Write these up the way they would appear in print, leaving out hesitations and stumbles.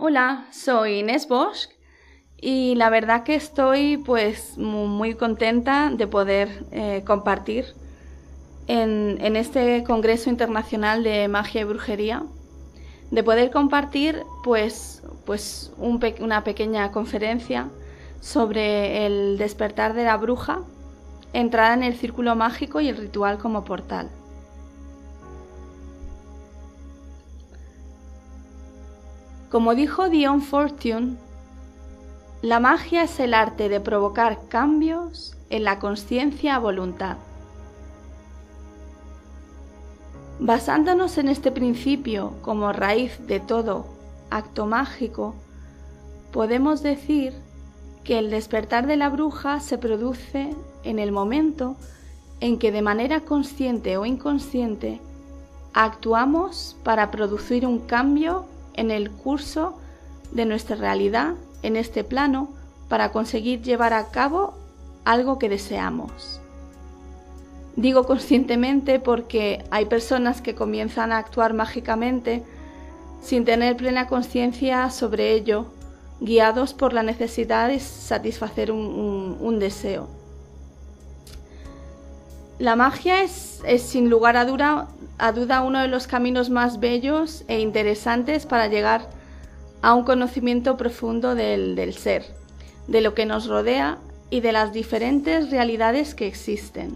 Hola, soy Inés Bosch y la verdad que estoy muy contenta de poder compartir en este Congreso Internacional de Magia y Brujería, de poder compartir una pequeña conferencia sobre el despertar de la bruja, entrada en el círculo mágico y el ritual como portal. Como dijo Dion Fortune, la magia es el arte de provocar cambios en la consciencia a voluntad. Basándonos en este principio como raíz de todo acto mágico, podemos decir que el despertar de la bruja se produce en el momento en que de manera consciente o inconsciente actuamos para producir un cambio en el curso de nuestra realidad en este plano para conseguir llevar a cabo algo que deseamos. Digo conscientemente porque hay personas que comienzan a actuar mágicamente sin tener plena conciencia sobre ello, guiados por la necesidad de satisfacer un deseo. La magia es sin lugar a duda uno de los caminos más bellos e interesantes para llegar a un conocimiento profundo del ser, de lo que nos rodea y de las diferentes realidades que existen.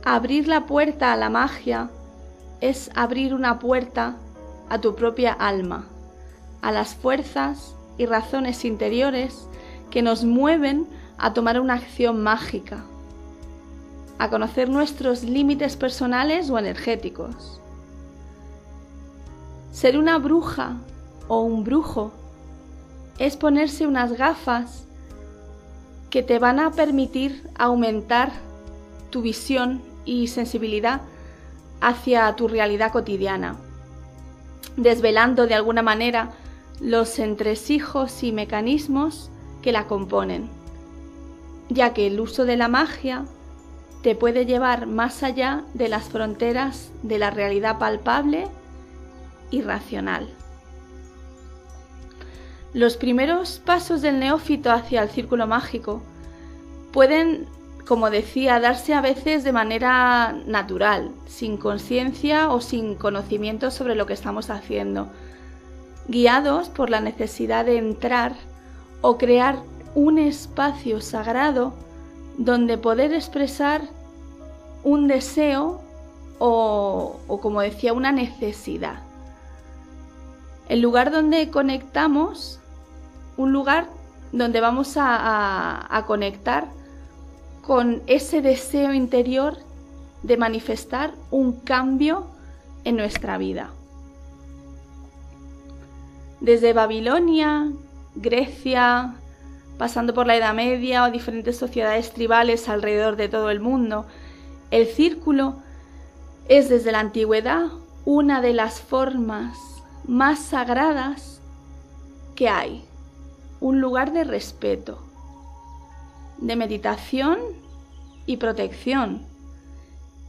Abrir la puerta a la magia es abrir una puerta a tu propia alma, a las fuerzas y razones interiores que nos mueven a tomar una acción mágica, a conocer nuestros límites personales o energéticos. Ser una bruja o un brujo es ponerse unas gafas que te van a permitir aumentar tu visión y sensibilidad hacia tu realidad cotidiana, desvelando de alguna manera los entresijos y mecanismos que la componen, ya que el uso de la magia te puede llevar más allá de las fronteras de la realidad palpable y racional. Los primeros pasos del neófito hacia el círculo mágico pueden, como decía, darse a veces de manera natural, sin conciencia o sin conocimiento sobre lo que estamos haciendo, guiados por la necesidad de entrar o crear un espacio sagrado donde poder expresar un deseo o como decía, una necesidad. El lugar donde conectamos, un lugar donde vamos a conectar con ese deseo interior de manifestar un cambio en nuestra vida. Desde Babilonia, Grecia, pasando por la Edad Media o diferentes sociedades tribales alrededor de todo el mundo, el círculo es desde la antigüedad una de las formas más sagradas que hay, un lugar de respeto, de meditación y protección,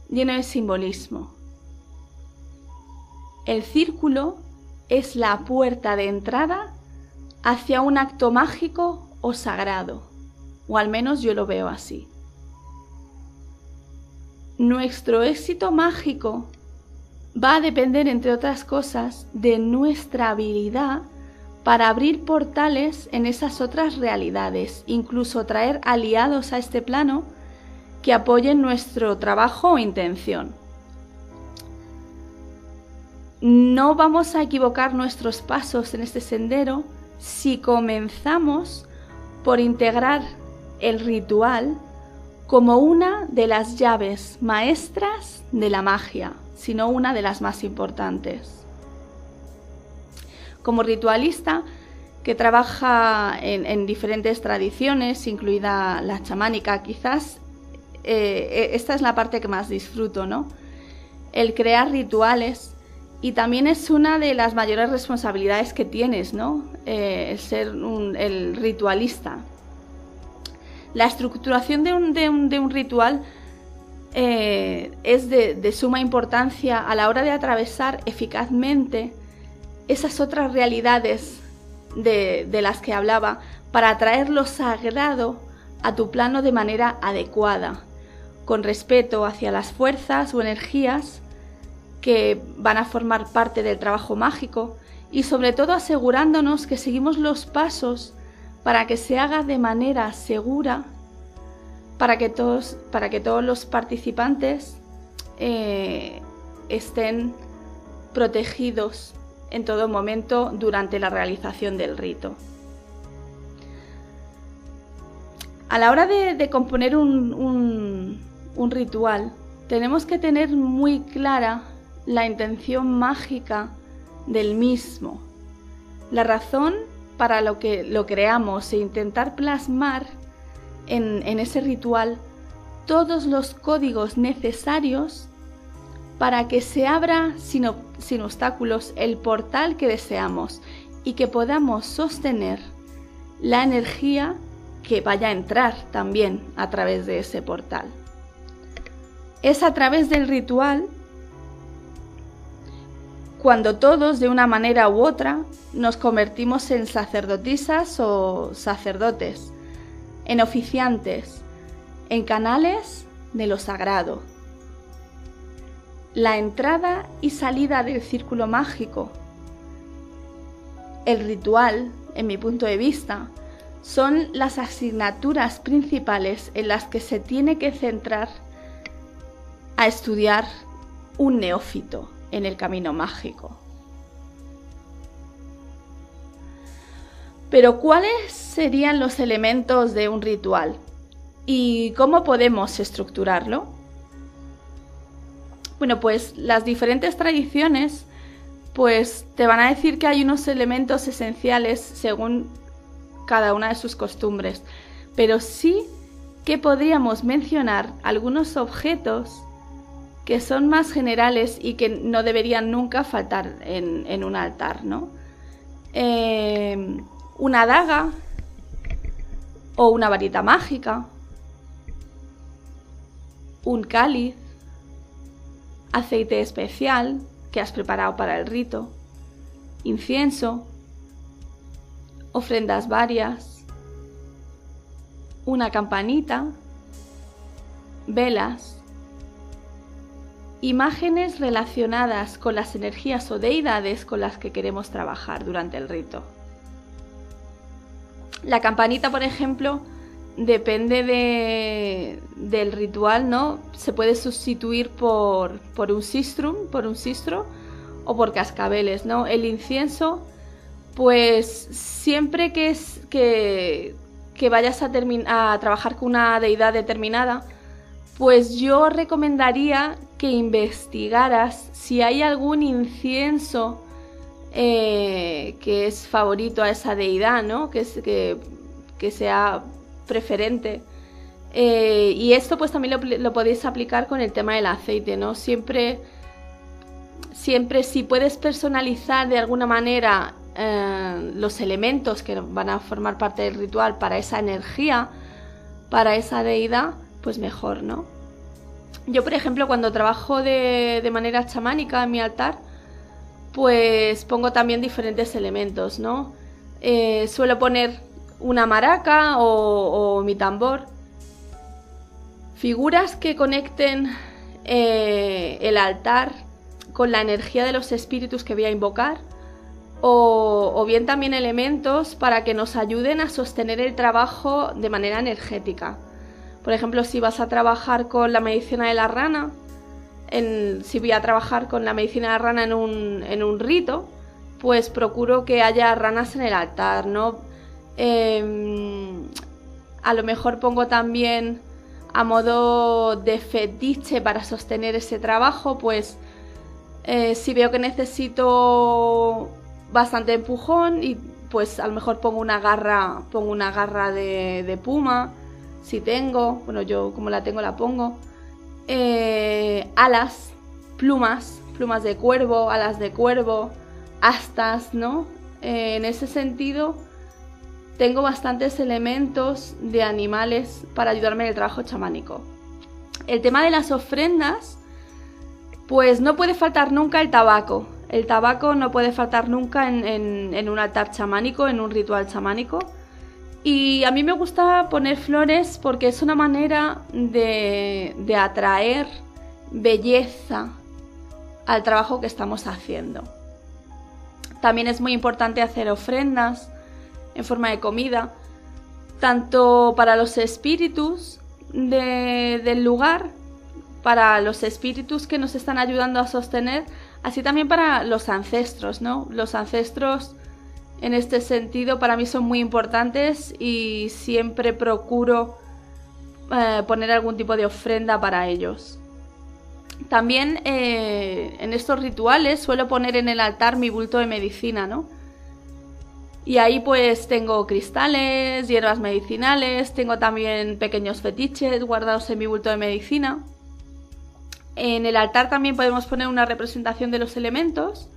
lleno de simbolismo. El círculo es la puerta de entrada hacia un acto mágico o sagrado, o al menos yo lo veo así. Nuestro éxito mágico va a depender, entre otras cosas, de nuestra habilidad para abrir portales en esas otras realidades, incluso traer aliados a este plano que apoyen nuestro trabajo o intención. No vamos a equivocar nuestros pasos en este sendero si comenzamos por integrar el ritual como una de las llaves maestras de la magia, sino una de las más importantes. Como ritualista que trabaja en diferentes tradiciones, incluida la chamánica, quizás esta es la parte que más disfruto, ¿no? El crear rituales, y también es una de las mayores responsabilidades que tienes, ¿no? El ser el ritualista. La estructuración de un ritual es de suma importancia a la hora de atravesar eficazmente esas otras realidades de las que hablaba, para atraer lo sagrado a tu plano de manera adecuada, con respeto hacia las fuerzas o energías que van a formar parte del trabajo mágico, y sobre todo asegurándonos que seguimos los pasos para que se haga de manera segura, para que todos los participantes estén protegidos en todo momento durante la realización del rito. A la hora de componer un ritual, tenemos que tener muy clara la intención mágica del mismo, la razón para lo que lo creamos, e intentar plasmar en ese ritual todos los códigos necesarios para que se abra sin obstáculos el portal que deseamos y que podamos sostener la energía que vaya a entrar también a través de ese portal. Es a través del ritual cuando todos, de una manera u otra, nos convertimos en sacerdotisas o sacerdotes, en oficiantes, en canales de lo sagrado. La entrada y salida del círculo mágico, el ritual, en mi punto de vista, son las asignaturas principales en las que se tiene que centrar a estudiar un neófito en el camino mágico. Pero ¿cuáles serían los elementos de un ritual? ¿Y cómo podemos estructurarlo? Bueno, pues las diferentes tradiciones pues te van a decir que hay unos elementos esenciales según cada una de sus costumbres, pero sí que podríamos mencionar algunos objetos que son más generales y que no deberían nunca faltar en un altar, ¿no? Una daga o una varita mágica, un cáliz, aceite especial que has preparado para el rito, incienso, ofrendas varias, una campanita, velas, imágenes relacionadas con las energías o deidades con las que queremos trabajar durante el rito. La campanita, por ejemplo, depende del ritual, ¿no? Se puede sustituir por un sistrum, por un sistro o por cascabeles, ¿no? El incienso, pues siempre que vayas a trabajar con una deidad determinada, pues yo recomendaría que investigaras si hay algún incienso que es favorito a esa deidad, ¿no? Que sea preferente. Y esto pues también lo podéis aplicar con el tema del aceite, ¿no? Siempre si puedes personalizar de alguna manera los elementos que van a formar parte del ritual para esa energía, para esa deidad, pues mejor, ¿no? Yo, por ejemplo, cuando trabajo de manera chamánica en mi altar, pues pongo también diferentes elementos, ¿no? Suelo poner una maraca o mi tambor, figuras que conecten el altar con la energía de los espíritus que voy a invocar, o bien también elementos para que nos ayuden a sostener el trabajo de manera energética. Por ejemplo, si vas a trabajar con la medicina de la rana, si voy a trabajar con la medicina de la rana en un rito, pues procuro que haya ranas en el altar, ¿no? A lo mejor pongo también a modo de fetiche para sostener ese trabajo, pues si veo que necesito bastante empujón, y pues a lo mejor pongo una garra de puma, si tengo, bueno, yo como la tengo la pongo, alas, plumas de cuervo, alas de cuervo, astas, ¿no? En ese sentido tengo bastantes elementos de animales para ayudarme en el trabajo chamánico. El tema de las ofrendas, pues no puede faltar nunca el tabaco. El tabaco no puede faltar nunca en un altar chamánico, en un ritual chamánico. Y a mí me gusta poner flores porque es una manera de atraer belleza al trabajo que estamos haciendo. También es muy importante hacer ofrendas en forma de comida, tanto para los espíritus del lugar, para los espíritus que nos están ayudando a sostener, así también para los ancestros, ¿no? Los ancestros en este sentido para mí son muy importantes y siempre procuro poner algún tipo de ofrenda para ellos. También en estos rituales suelo poner en el altar mi bulto de medicina, ¿no? Y ahí pues tengo cristales, hierbas medicinales, tengo también pequeños fetiches guardados en mi bulto de medicina. En el altar también podemos poner una representación de los elementos.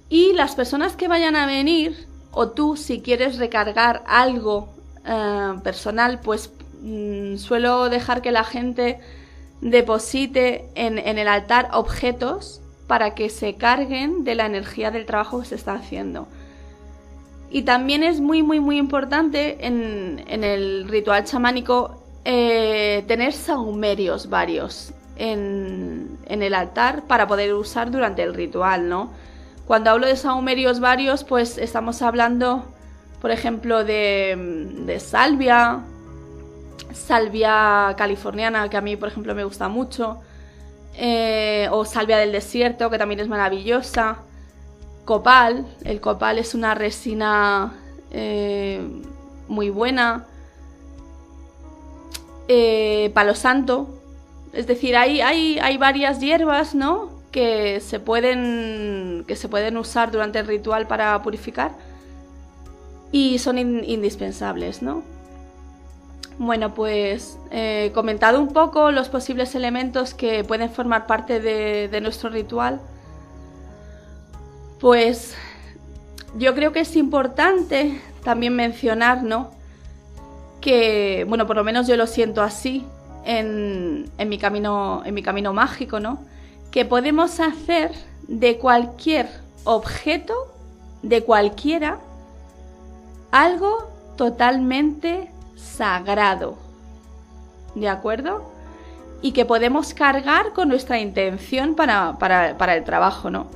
Y las personas que vayan a venir, o tú si quieres recargar algo personal, pues suelo dejar que la gente deposite en el altar objetos para que se carguen de la energía del trabajo que se está haciendo. Y también es muy importante en el ritual chamánico tener sahumerios varios en el altar para poder usar durante el ritual, ¿no? Cuando hablo de sahumerios varios, pues estamos hablando, por ejemplo, de salvia californiana, que a mí, por ejemplo, me gusta mucho, o salvia del desierto, que también es maravillosa. Copal, el copal es una resina muy buena. Palo santo, es decir, hay varias hierbas, ¿no?, que se pueden usar durante el ritual para purificar y son indispensables, ¿no? Bueno, pues comentado un poco los posibles elementos que pueden formar parte de nuestro ritual, pues yo creo que es importante también mencionar, ¿no?, que, bueno, por lo menos yo lo siento así en mi camino mágico, ¿no?, que podemos hacer de cualquier objeto, de cualquiera, algo totalmente sagrado, ¿de acuerdo? Y que podemos cargar con nuestra intención para el trabajo, ¿no?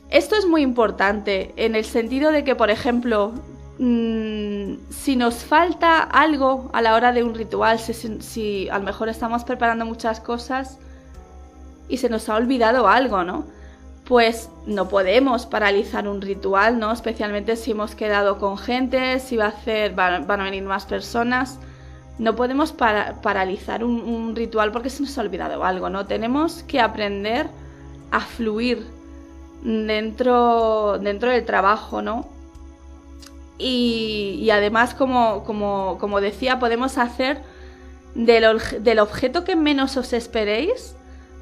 Esto es muy importante en el sentido de que, por ejemplo, si nos falta algo a la hora de un ritual, si a lo mejor estamos preparando muchas cosas y se nos ha olvidado algo, ¿no?, pues no podemos paralizar un ritual, ¿no?, especialmente si hemos quedado con gente, si van a venir más personas. No podemos paralizar un ritual porque se nos ha olvidado algo, ¿no? Tenemos que aprender a fluir dentro del trabajo, ¿no? Y además, como decía, podemos hacer del objeto que menos os esperéis,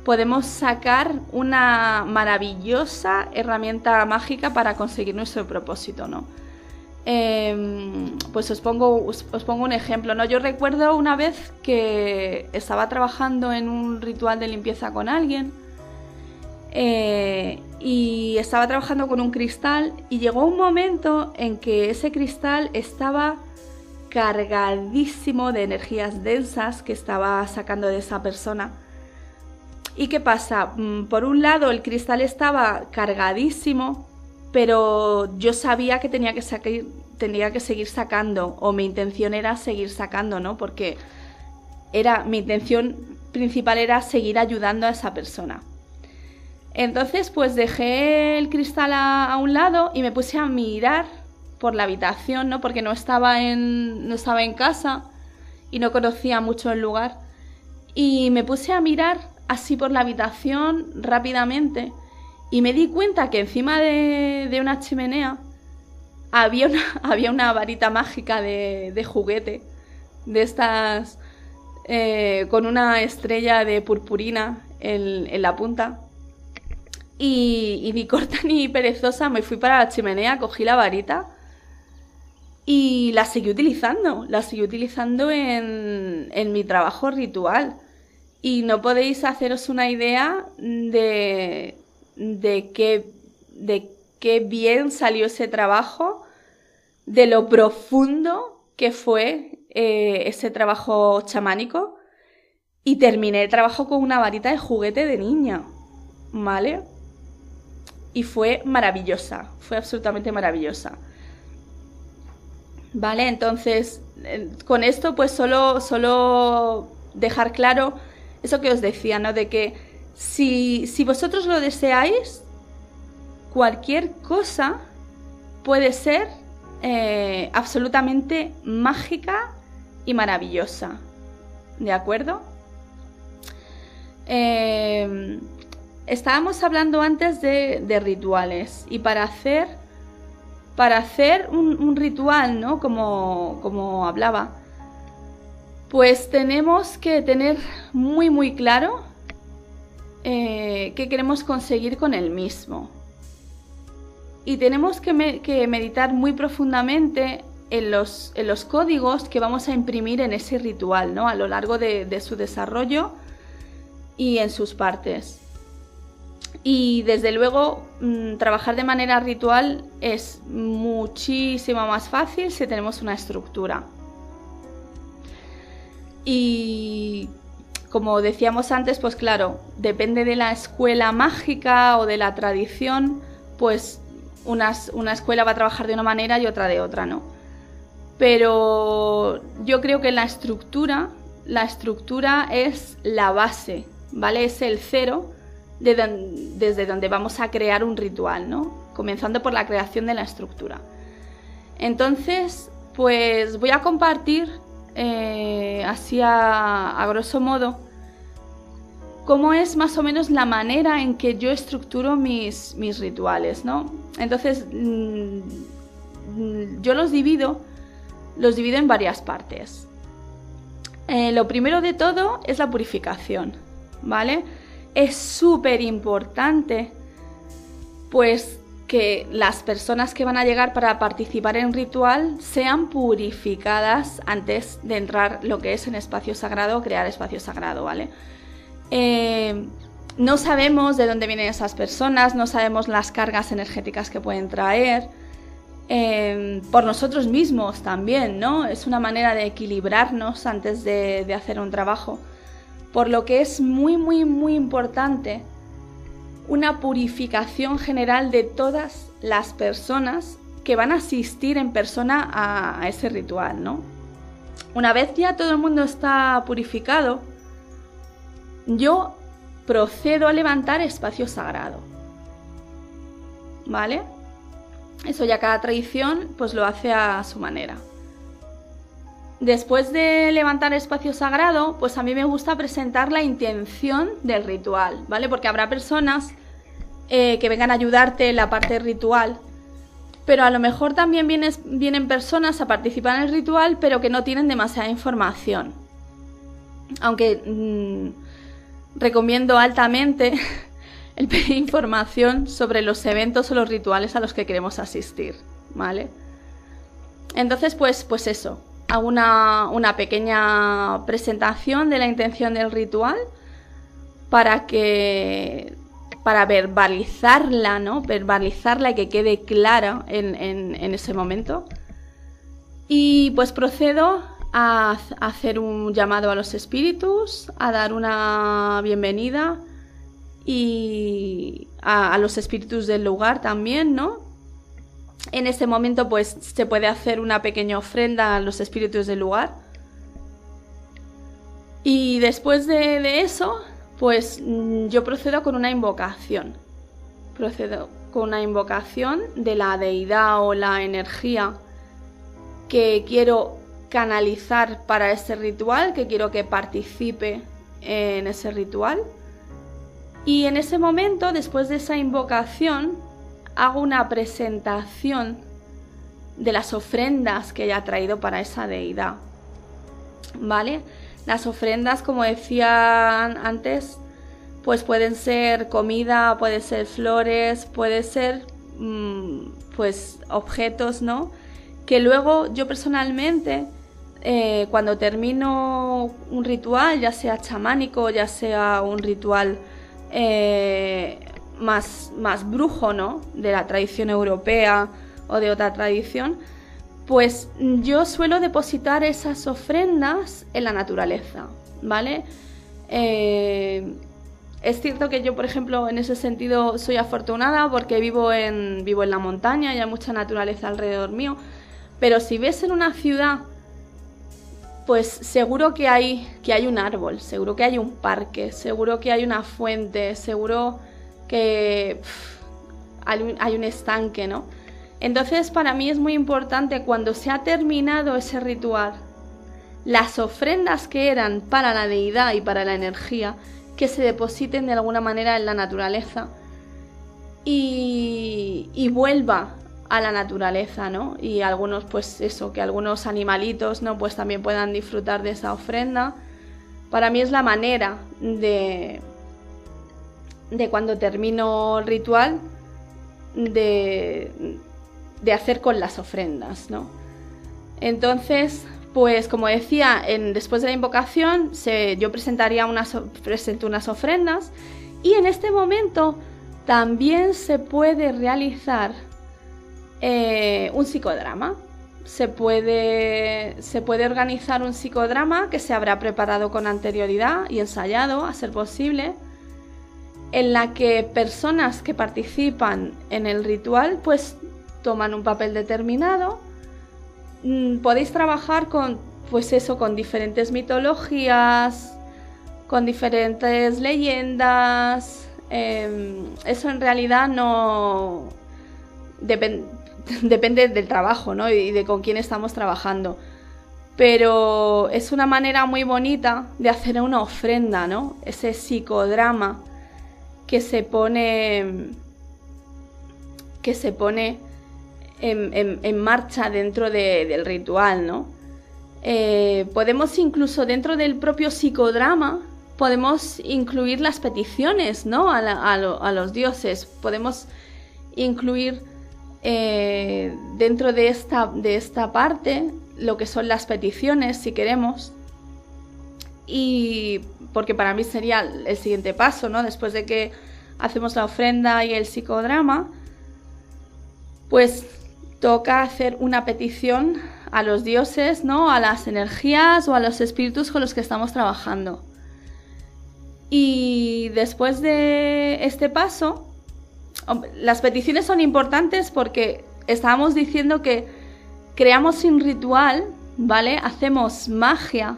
podemos sacar una maravillosa herramienta mágica para conseguir nuestro propósito, ¿no? Pues os pongo un ejemplo, ¿no? Yo recuerdo una vez que estaba trabajando en un ritual de limpieza con alguien y estaba trabajando con un cristal y llegó un momento en que ese cristal estaba cargadísimo de energías densas que estaba sacando de esa persona. ¿Y qué pasa? Por un lado el cristal estaba cargadísimo, pero yo sabía que tenía que seguir sacando, o mi intención era seguir sacando, ¿no? Porque mi intención principal era seguir ayudando a esa persona. Entonces, pues dejé el cristal a un lado y me puse a mirar por la habitación, ¿no? Porque no estaba en casa y no conocía mucho el lugar. Y me puse a mirar así por la habitación rápidamente y me di cuenta que encima de una chimenea había una varita mágica de juguete, de estas con una estrella de purpurina en la punta. Y ni corta ni perezosa me fui para la chimenea, cogí la varita y la seguí utilizando en mi trabajo ritual. Y no podéis haceros una idea de qué bien salió ese trabajo, de lo profundo que fue ese trabajo chamánico. Y terminé el trabajo con una varita de juguete de niña, ¿vale? Y fue maravillosa, fue absolutamente maravillosa. Vale, entonces, con esto pues solo dejar claro eso que os decía, ¿no? De que si vosotros lo deseáis, cualquier cosa puede ser absolutamente mágica y maravillosa, ¿de acuerdo? Estábamos hablando antes de rituales, y para hacer un ritual, ¿no? Como hablaba, pues tenemos que tener muy claro qué queremos conseguir con el mismo. Y tenemos que meditar muy profundamente en los códigos que vamos a imprimir en ese ritual, ¿no? A lo largo de su desarrollo y en sus partes. Y desde luego trabajar de manera ritual es muchísimo más fácil si tenemos una estructura. Y como decíamos antes, pues claro, depende de la escuela mágica o de la tradición, pues una escuela va a trabajar de una manera y otra de otra, ¿no? Pero yo creo que la estructura es la base, ¿vale? Es el cero desde donde vamos a crear un ritual, ¿no? Comenzando por la creación de la estructura. Entonces, pues voy a compartir así a grosso modo cómo es más o menos la manera en que yo estructuro mis rituales, ¿no? Entonces, yo los divido en varias partes. Lo primero de todo es la purificación, ¿vale? Es súper importante, pues, que las personas que van a llegar para participar en ritual sean purificadas antes de entrar lo que es en espacio sagrado, crear espacio sagrado, ¿vale? No sabemos de dónde vienen esas personas, no sabemos las cargas energéticas que pueden traer, por nosotros mismos también, ¿no? Es una manera de equilibrarnos antes de hacer un trabajo, por lo que es muy importante una purificación general de todas las personas que van a asistir en persona a ese ritual, ¿no? Una vez ya todo el mundo está purificado, yo procedo a levantar espacio sagrado, ¿vale? Eso ya cada tradición pues lo hace a su manera. Después de levantar espacio sagrado, pues a mí me gusta presentar la intención del ritual, ¿vale? Porque habrá personas que vengan a ayudarte en la parte ritual, pero a lo mejor también vienen personas a participar en el ritual, pero que no tienen demasiada información. Aunque recomiendo altamente el pedir información sobre los eventos o los rituales a los que queremos asistir, ¿vale? Entonces, pues eso. Hago una pequeña presentación de la intención del ritual para verbalizarla, ¿no? Verbalizarla y que quede clara en ese momento. Y pues procedo a hacer un llamado a los espíritus, a dar una bienvenida y a los espíritus del lugar también, ¿no? En ese momento pues se puede hacer una pequeña ofrenda a los espíritus del lugar. Y después de eso, pues yo procedo con una invocación. Procedo con una invocación de la deidad o la energía que quiero canalizar para ese ritual, que quiero que participe en ese ritual. Y en ese momento, después de esa invocación, hago una presentación de las ofrendas que haya traído para esa deidad, ¿vale? Las ofrendas, como decía antes, pues pueden ser comida, pueden ser flores, puede ser pues objetos, ¿no? Que luego yo personalmente cuando termino un ritual, ya sea chamánico, ya sea un ritual más brujo, ¿no?, de la tradición europea o de otra tradición, pues yo suelo depositar esas ofrendas en la naturaleza, ¿vale? Es cierto que yo, por ejemplo, en ese sentido soy afortunada porque vivo en la montaña y hay mucha naturaleza alrededor mío, pero si ves en una ciudad, pues seguro que hay un árbol, seguro que hay un parque, seguro que hay una fuente, seguro que hay un estanque, ¿no? Entonces, para mí es muy importante, cuando se ha terminado ese ritual, las ofrendas que eran para la deidad y para la energía, que se depositen de alguna manera en la naturaleza y vuelva a la naturaleza, ¿no? Y algunos, pues eso, que algunos animalitos, ¿no?, pues también puedan disfrutar de esa ofrenda. Para mí es la manera de cuando termino el ritual, de hacer con las ofrendas, ¿no? Entonces, pues como decía, después de la invocación yo presento unas ofrendas, y en este momento también se puede realizar un psicodrama. Se puede organizar un psicodrama que se habrá preparado con anterioridad y ensayado, a ser posible, en la que personas que participan en el ritual pues toman un papel determinado. Podéis trabajar con diferentes mitologías, con diferentes leyendas. Eso en realidad no depende del trabajo, ¿no?, y de con quién estamos trabajando. Pero es una manera muy bonita de hacer una ofrenda, ¿no? Ese psicodrama que se pone en marcha dentro del ritual, ¿no? Podemos incluso, dentro del propio psicodrama, podemos incluir las peticiones, ¿no?, a los dioses. Podemos incluir dentro de esta parte lo que son las peticiones, si queremos, y porque para mí sería el siguiente paso, ¿no? Después de que hacemos la ofrenda y el psicodrama, pues toca hacer una petición a los dioses, ¿no?, a las energías o a los espíritus con los que estamos trabajando. Y después de este paso, las peticiones son importantes porque estábamos diciendo que creamos un ritual, ¿vale? Hacemos magia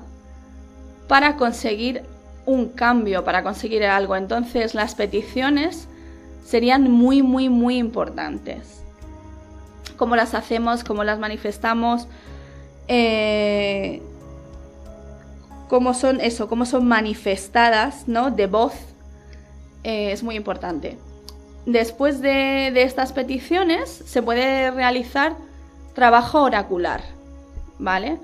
para conseguir un cambio, para conseguir algo. Entonces las peticiones serían muy, muy, muy importantes. Cómo las hacemos, cómo las manifestamos, cómo son manifestadas, ¿no?, de voz, es muy importante. Después de estas peticiones se puede realizar trabajo oracular, ¿vale?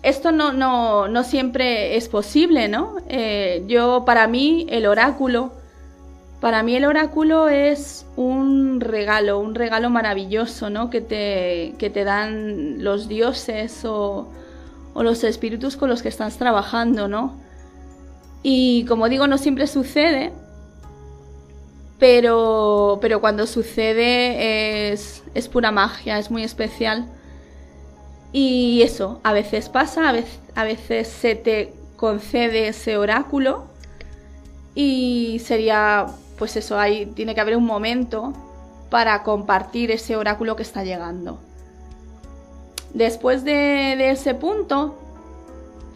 Esto no siempre es posible, ¿no? Para mí el oráculo es un regalo maravilloso, ¿no?, que te dan los dioses o los espíritus con los que estás trabajando, ¿no? Y como digo, no siempre sucede, pero cuando sucede es pura magia, es muy especial. Y eso, a veces pasa, a veces se te concede ese oráculo y sería, pues eso, ahí tiene que haber un momento para compartir ese oráculo que está llegando. Después de ese punto,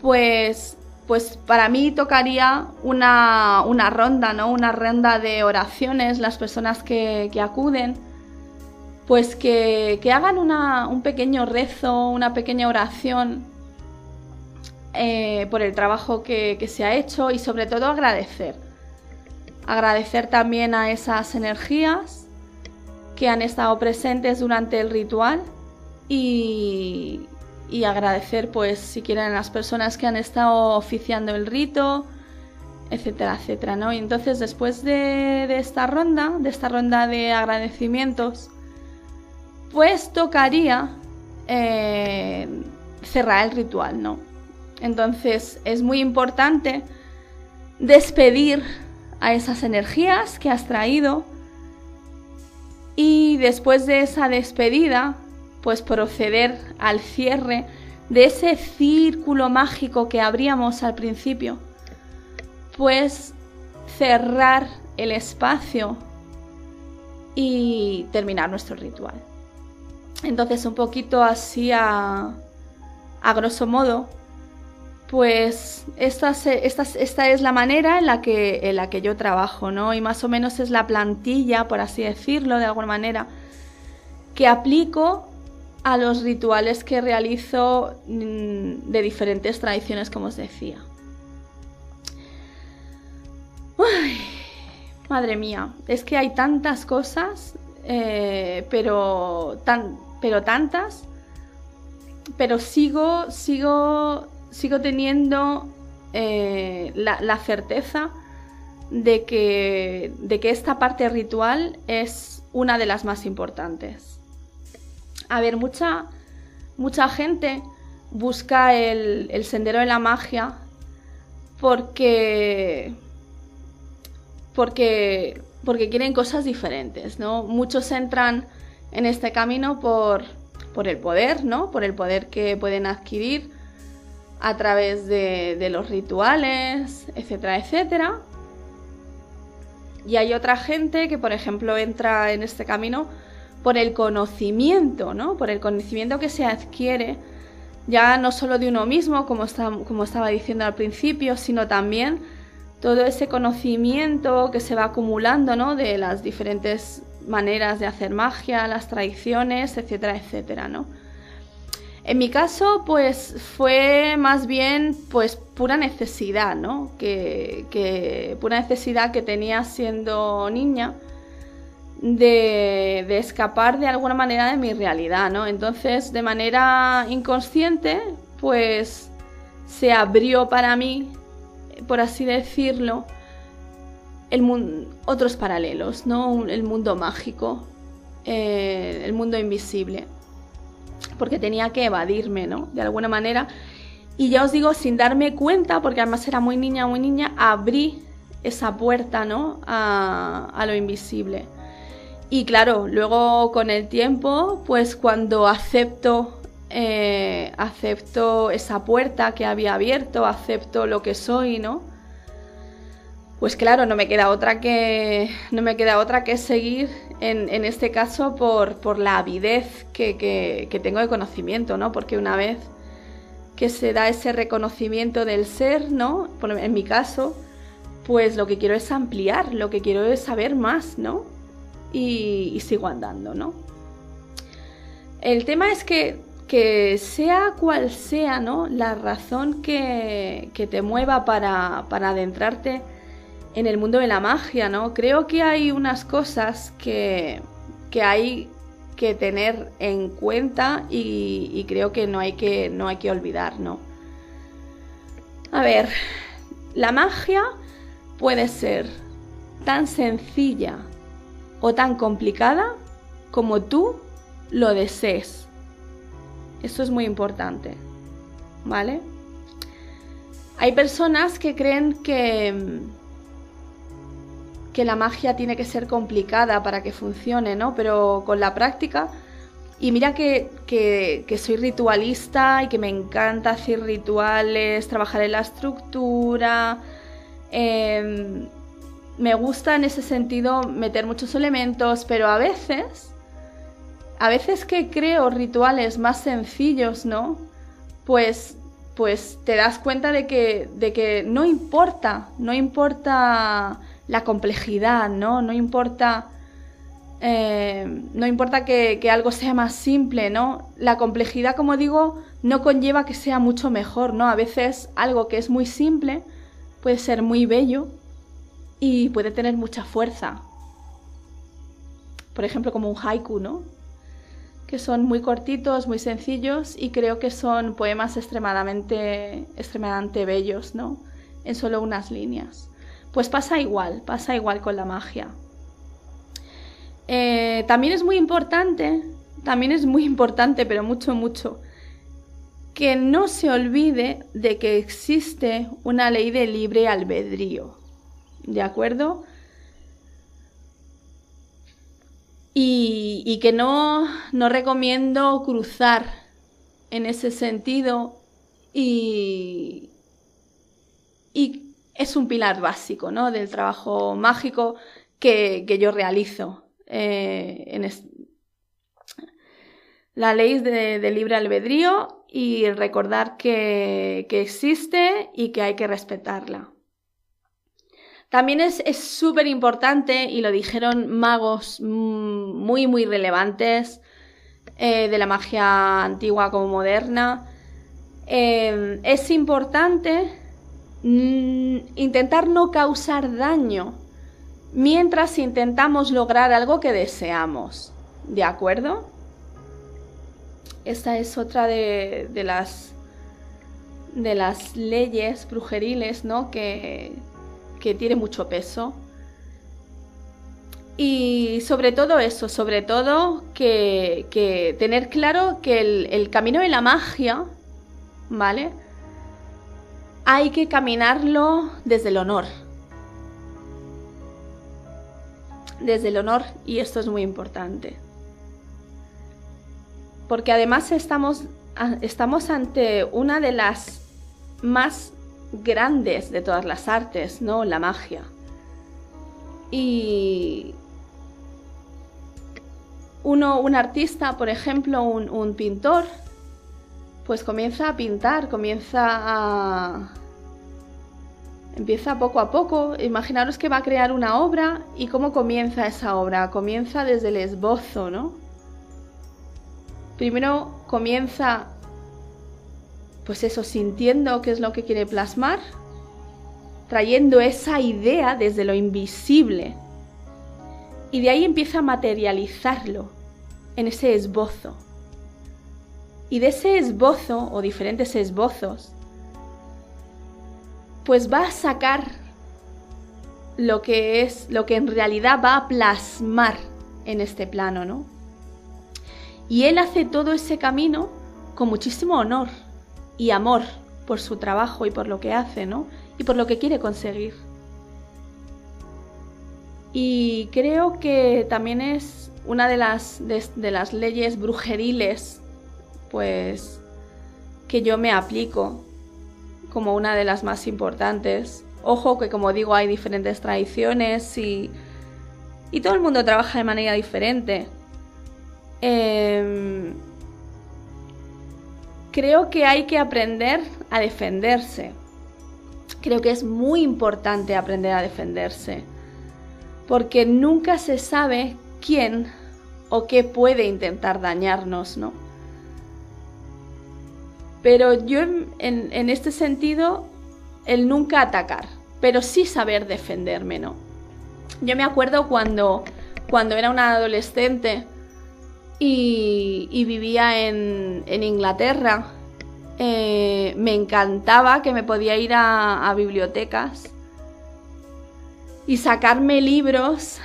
pues para mí tocaría una ronda, ¿no? Una ronda de oraciones, las personas que acuden, pues que hagan un pequeño rezo, una pequeña oración por el trabajo que se ha hecho, y sobre todo agradecer también a esas energías que han estado presentes durante el ritual, y agradecer, pues, si quieren, a las personas que han estado oficiando el rito, etcétera, etcétera, ¿no? Y entonces, después de esta ronda de agradecimientos, pues tocaría cerrar el ritual, ¿no? Entonces es muy importante despedir a esas energías que has traído y después de esa despedida, pues proceder al cierre de ese círculo mágico que abríamos al principio, pues cerrar el espacio y terminar nuestro ritual. Entonces, un poquito así a grosso modo, pues esta es la manera en la que yo trabajo, ¿no? Y más o menos es la plantilla, por así decirlo, de alguna manera, que aplico a los rituales que realizo de diferentes tradiciones, como os decía. Uy, madre mía, es que hay tantas cosas, pero sigo teniendo la certeza de que esta parte ritual es una de las más importantes. A ver, mucha gente busca el sendero de la magia porque quieren cosas diferentes, ¿no? Muchos entran en este camino por el poder, ¿no? Por el poder que pueden adquirir a través de los rituales, etcétera, etcétera. Y hay otra gente que, por ejemplo, entra en este camino por el conocimiento, ¿no? Por el conocimiento que se adquiere, ya no solo de uno mismo, como estaba diciendo al principio, sino también todo ese conocimiento que se va acumulando, ¿no? De las diferentes maneras de hacer magia, las tradiciones, etcétera, etcétera, ¿no? En mi caso, pues fue más bien pues pura necesidad, ¿no? Pura necesidad que tenía siendo niña de escapar de alguna manera de mi realidad, ¿no? Entonces, de manera inconsciente, pues se abrió para mí, por así decirlo, otros paralelos, ¿no? El mundo mágico, el mundo invisible, porque tenía que evadirme, ¿no? De alguna manera. Y ya os digo, sin darme cuenta, porque además era muy niña, abrí esa puerta, ¿no? A lo invisible. Y claro, luego con el tiempo, pues cuando acepto esa puerta que había abierto, acepto lo que soy, ¿no? Pues claro, no me queda otra que seguir en este caso por la avidez que tengo de conocimiento, ¿no? Porque una vez que se da ese reconocimiento del ser, ¿no? En mi caso, pues lo que quiero es ampliar, lo que quiero es saber más, ¿no? Y sigo andando, ¿no? El tema es que sea cual sea, ¿no? La razón que te mueva para adentrarte en el mundo de la magia, ¿no? Creo que hay unas cosas que hay que tener en cuenta y creo que no hay que olvidar, ¿no? A ver, la magia puede ser tan sencilla o tan complicada como tú lo desees. Esto es muy importante, ¿vale? Hay personas que creen que la magia tiene que ser complicada para que funcione, ¿no? Pero con la práctica, y mira que soy ritualista y que me encanta hacer rituales, trabajar en la estructura, me gusta en ese sentido meter muchos elementos, pero a veces que creo rituales más sencillos, ¿no? Pues te das cuenta de que no importa la complejidad, ¿no? No importa que algo sea más simple, ¿no? La complejidad, como digo, no conlleva que sea mucho mejor, ¿no? A veces algo que es muy simple puede ser muy bello y puede tener mucha fuerza. Por ejemplo, como un haiku, ¿no? Que son muy cortitos, muy sencillos y creo que son poemas extremadamente bellos, ¿no? En solo unas líneas. Pues pasa igual con la magia. También es muy importante también es muy importante, pero mucho, mucho, que no se olvide de que existe una ley de libre albedrío, ¿de acuerdo? Y que no recomiendo cruzar en ese sentido y es un pilar básico, ¿no?, del trabajo mágico que yo realizo. La ley de libre albedrío y recordar que existe y que hay que respetarla. También es súper importante, y lo dijeron magos muy, muy relevantes de la magia antigua como moderna, es importante intentar no causar daño mientras intentamos lograr algo que deseamos, ¿de acuerdo? Esta es otra de las leyes brujeriles, ¿no?, que tiene mucho peso. Y sobre todo eso, sobre todo que tener claro que el camino de la magia, ¿vale?, hay que caminarlo desde el honor. Desde el honor, y esto es muy importante. Porque además estamos ante una de las más grandes de todas las artes, ¿no?, la magia. Y un artista, por ejemplo, un pintor, pues comienza a pintar, empieza poco a poco. Imaginaros que va a crear una obra, y ¿cómo comienza esa obra? Comienza desde el esbozo, ¿no? Primero comienza, pues eso, sintiendo qué es lo que quiere plasmar, trayendo esa idea desde lo invisible, y de ahí empieza a materializarlo en ese esbozo. Y de ese esbozo, o diferentes esbozos, pues va a sacar lo que en realidad va a plasmar en este plano, ¿no? Y él hace todo ese camino con muchísimo honor y amor por su trabajo y por lo que hace, ¿no?, y por lo que quiere conseguir. Y creo que también es una de las leyes brujeriles, pues, que yo me aplico como una de las más importantes. Ojo que, como digo, hay diferentes tradiciones y todo el mundo trabaja de manera diferente. Creo que hay que aprender a defenderse. Creo que es muy importante aprender a defenderse, porque nunca se sabe quién o qué puede intentar dañarnos, ¿no? Pero yo en este sentido, el nunca atacar, pero sí saber defenderme, ¿no? Yo me acuerdo cuando era una adolescente y vivía en Inglaterra, me encantaba que me podía ir a bibliotecas y sacarme libros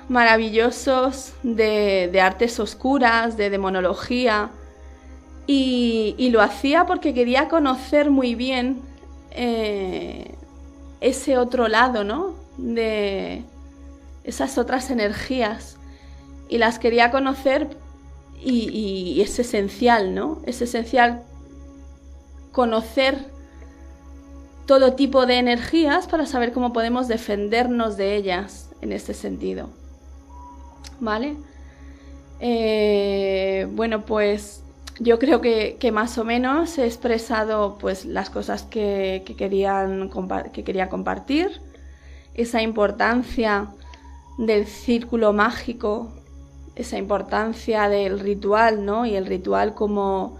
maravillosos de artes oscuras, de demonología, y lo hacía porque quería conocer muy bien ese otro lado, ¿no?, de esas otras energías, y las quería conocer, y es esencial, ¿no? Es esencial conocer todo tipo de energías para saber cómo podemos defendernos de ellas en este sentido, ¿vale? Bueno, pues yo creo que más o menos he expresado, pues, las cosas que quería compartir, esa importancia del círculo mágico, esa importancia del ritual, ¿no? Y el ritual como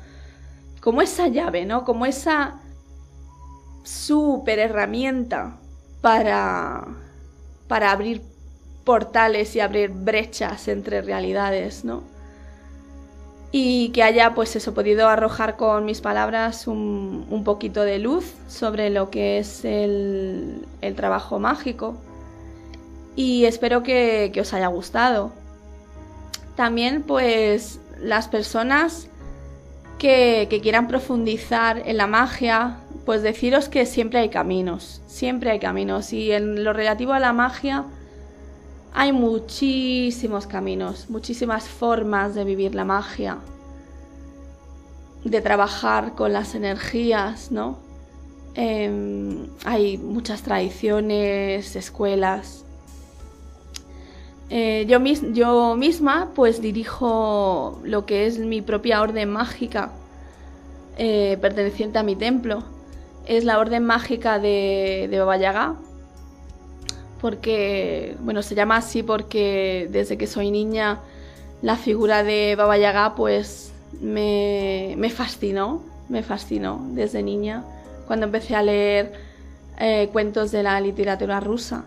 esa llave, ¿no?, como esa súper herramienta para abrir portales y abrir brechas entre realidades, ¿no? Y que haya, pues eso, podido arrojar con mis palabras un poquito de luz sobre lo que es el trabajo mágico, y espero que os haya gustado. También, pues, las personas que quieran profundizar en la magia, pues deciros que siempre hay caminos, y en lo relativo a la magia hay muchísimos caminos, muchísimas formas de vivir la magia, de trabajar con las energías, ¿no? Hay muchas tradiciones, escuelas. Yo misma pues dirijo lo que es mi propia orden mágica, perteneciente a mi templo. Es la orden mágica de Baba Yaga, porque, bueno, se llama así porque desde que soy niña la figura de Baba Yaga pues me fascinó desde niña, cuando empecé a leer cuentos de la literatura rusa.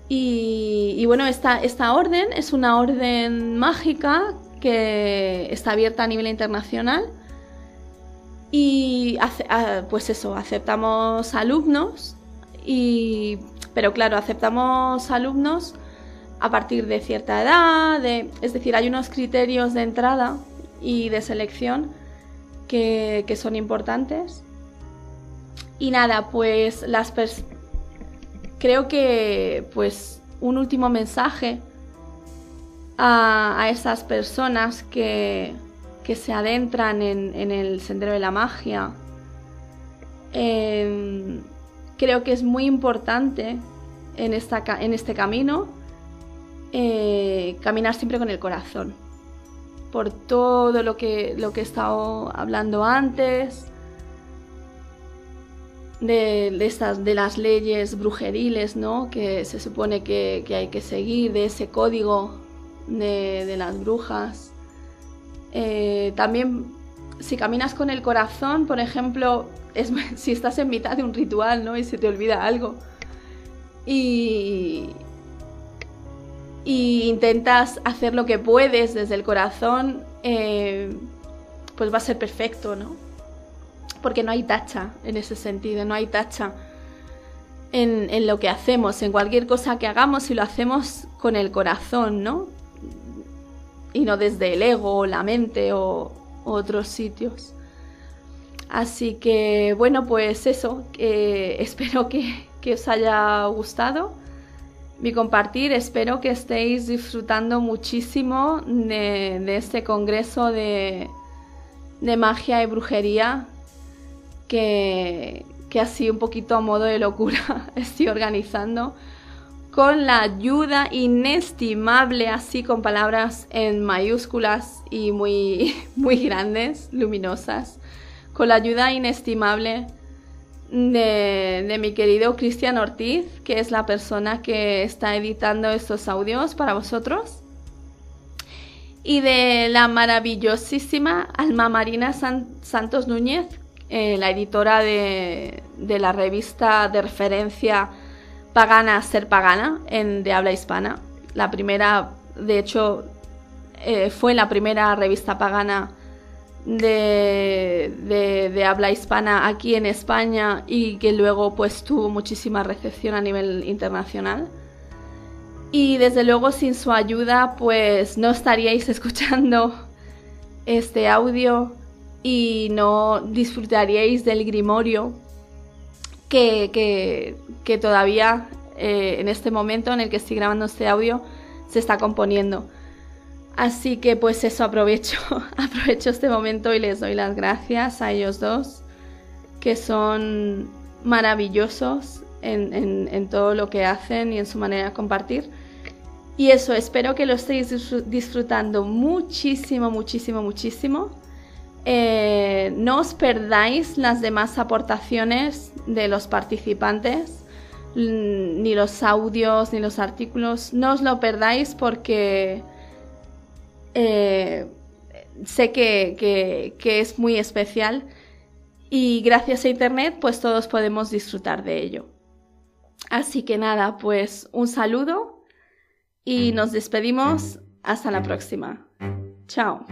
Y bueno, esta orden es una orden mágica que está abierta a nivel internacional y pues eso, aceptamos alumnos, pero claro, aceptamos alumnos a partir de cierta edad, es decir, hay unos criterios de entrada y de selección que son importantes. Y nada, pues creo que pues un último mensaje a esas personas que se adentran en el sendero de la magia. Creo que es muy importante en este camino caminar siempre con el corazón, por todo lo que he estado hablando antes, de las leyes brujeriles, ¿no? Que se supone que hay que seguir, de ese código de las brujas. También, si caminas con el corazón, por ejemplo, si estás en mitad de un ritual, ¿no? Y se te olvida algo y intentas hacer lo que puedes desde el corazón, pues va a ser perfecto, ¿no? Porque no hay tacha en ese sentido, no hay tacha en lo que hacemos, en cualquier cosa que hagamos, si lo hacemos con el corazón, ¿no? Y no desde el ego o la mente o otros sitios. Así que, bueno, pues eso, espero que os haya gustado mi compartir, espero que estéis disfrutando muchísimo de este congreso de magia y brujería que así un poquito a modo de locura estoy organizando, con la ayuda inestimable, así con palabras en mayúsculas y muy, muy grandes, luminosas, con la ayuda inestimable de mi querido Cristian Ortiz, que es la persona que está editando estos audios para vosotros, y de la maravillosísima Alma Marina Santos Núñez, la editora de la revista de referencia Pagana Ser Pagana de habla hispana. La primera, de hecho, fue la primera revista pagana de habla hispana aquí en España, y que luego pues tuvo muchísima recepción a nivel internacional. Y desde luego sin su ayuda pues no estaríais escuchando este audio y no disfrutaríais del grimorio que todavía en este momento en el que estoy grabando este audio se está componiendo. Así que pues eso, aprovecho este momento y les doy las gracias a ellos dos, que son maravillosos en todo lo que hacen y en su manera de compartir. Y eso, espero que lo estéis disfrutando muchísimo, muchísimo, muchísimo. No os perdáis las demás aportaciones de los participantes, ni los audios, ni los artículos. No os lo perdáis porque sé que es muy especial, y gracias a internet pues todos podemos disfrutar de ello. Así que nada, pues un saludo y nos despedimos hasta la próxima. Chao.